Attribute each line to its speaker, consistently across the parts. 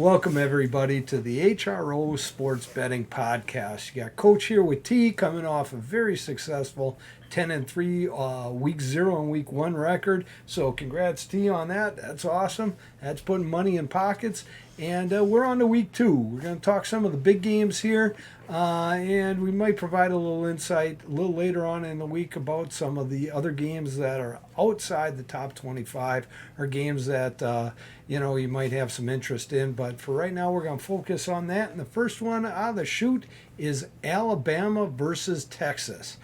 Speaker 1: Welcome, everybody, to the HRO Sports Betting Podcast. You got Coach here with T coming off a very successful 10-3 week 0 and week 1 record. So, congrats, T, on that. That's awesome. That's putting money in pockets. And we're on to week 2. We're going to talk some of the big games here. And we might provide a little insight a little later on in the week about some of the other games that are outside the top 25 or games that you might have some interest in. But for right now, we're going to focus on that. And the first one out of the chute is Alabama versus Texas.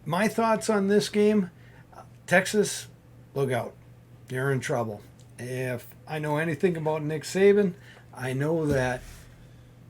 Speaker 1: My thoughts on this game: Texas, look out. You're in trouble. If I know anything about Nick Saban, I know that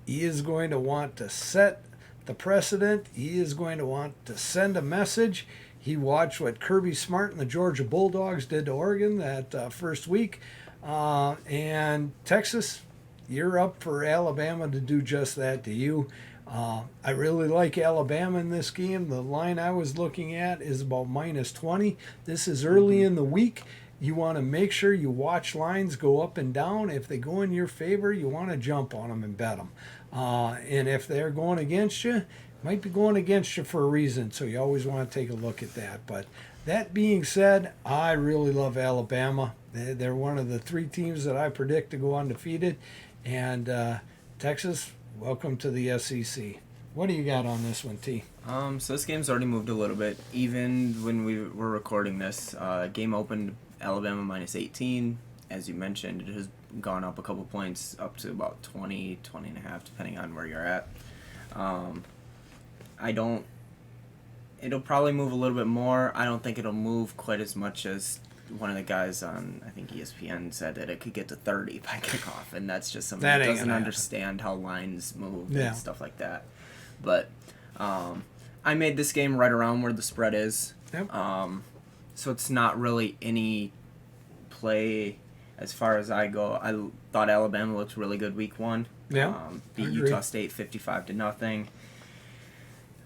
Speaker 1: he is going to want to set the precedent. He is going to want to send a message. He watched what Kirby Smart and the Georgia Bulldogs did to Oregon that first week. And Texas, you're up for Alabama to do just that to you. I really like Alabama in this game. The line I was looking at is about -20. This is early in the week. You want to make sure you watch lines go up and down. If they go in your favor, you want to jump on them and bet them. And if they're going against you, might be going against you for a reason. So you always want to take a look at that. But that being said, I really love Alabama. They're one of the 3 teams that I predict to go undefeated. And Texas, welcome to the SEC. What do you got on this one, T?
Speaker 2: So this game's already moved a little bit. Even when we were recording this, game opened Alabama -18. As you mentioned, it has gone up a couple points, up to about 20 and a half, depending on where you're at. It'll probably move a little bit more. I don't think it'll move quite as much as one of the guys on, I think ESPN said that it could get to 30 by kickoff, and that's just something that doesn't understand how lines move and stuff like that. But I made this game right around where the spread is.
Speaker 1: Yep.
Speaker 2: So it's not really any play as far as I go. I thought Alabama looked really good week 1.
Speaker 1: Yeah.
Speaker 2: Beat Utah State 55-0.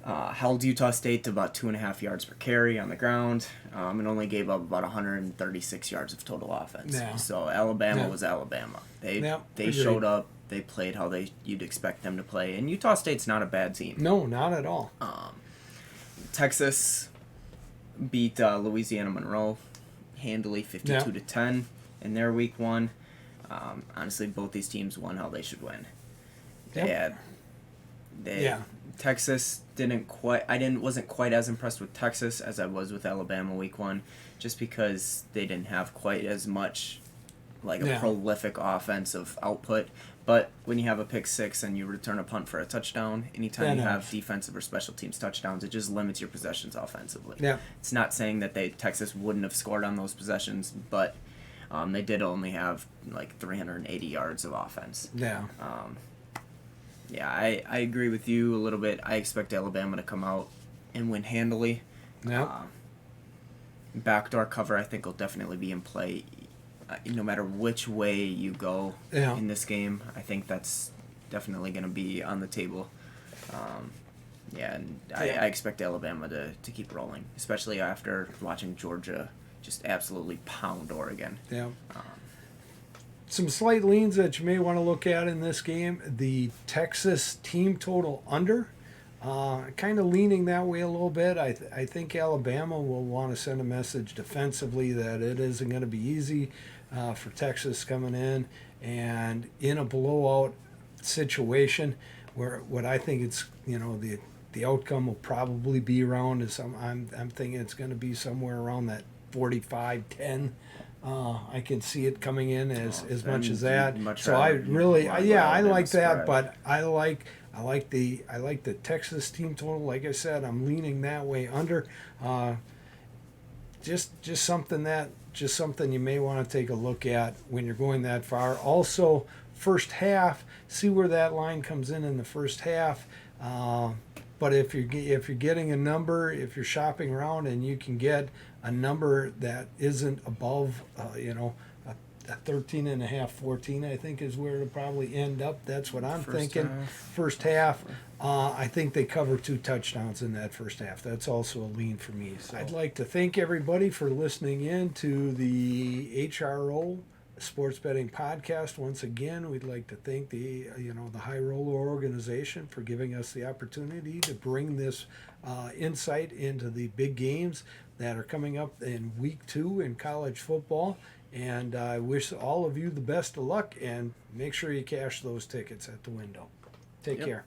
Speaker 2: Held Utah State to about 2.5 yards per carry on the ground, and only gave up about 136 yards of total offense.
Speaker 1: Yeah.
Speaker 2: So Alabama was Alabama. They showed up. They played how you'd expect them to play, and Utah State's not a bad team.
Speaker 1: No, not at all.
Speaker 2: Texas beat Louisiana Monroe handily 52-10 in their week 1. Honestly, both these teams won how they should win. Texas wasn't quite as impressed with Texas as I was with Alabama week 1, just because they didn't have quite as much a prolific offensive output. But when you have a pick 6 and you return a punt for a touchdown, anytime you have defensive or special teams touchdowns, it just limits your possessions offensively.
Speaker 1: Yeah.
Speaker 2: It's not saying that Texas wouldn't have scored on those possessions, but they did only have 380 yards of offense.
Speaker 1: Yeah.
Speaker 2: I agree with you a little bit. I expect Alabama to come out and win handily.
Speaker 1: Yeah.
Speaker 2: Backdoor cover, I think, will definitely be in play. No matter which way you go in this game, I think that's definitely going to be on the table. I expect Alabama to keep rolling, especially after watching Georgia just absolutely pound Oregon.
Speaker 1: Yeah. Some slight leans that you may want to look at in this game: the Texas team total under. Kind of leaning that way a little bit. I think Alabama will want to send a message defensively that it isn't going to be easy for Texas coming in a blowout situation where what I think it's the outcome will probably be around is I'm thinking it's going to be somewhere around that 45-10. I can see it coming in as much as that. So I really I like that, but I like the Texas team total. Like I said, I'm leaning that way under. Just something you may want to take a look at when you're going that far. Also, first half, see where that line comes in the first half. But if you're getting a number, if you're shopping around and you can get a number that isn't above, a 13.5, 14, I think is where it'll probably end up. That's what I'm thinking. First half, I think they cover 2 touchdowns in that first half. That's also a lean for me. So I'd like to thank everybody for listening in to the HRO Sports Betting Podcast. Once again, we'd like to thank the High Roller organization for giving us the opportunity to bring this insight into the big games that are coming up in week 2 in college football. And I wish all of you the best of luck, and make sure you cash those tickets at the window. Take care.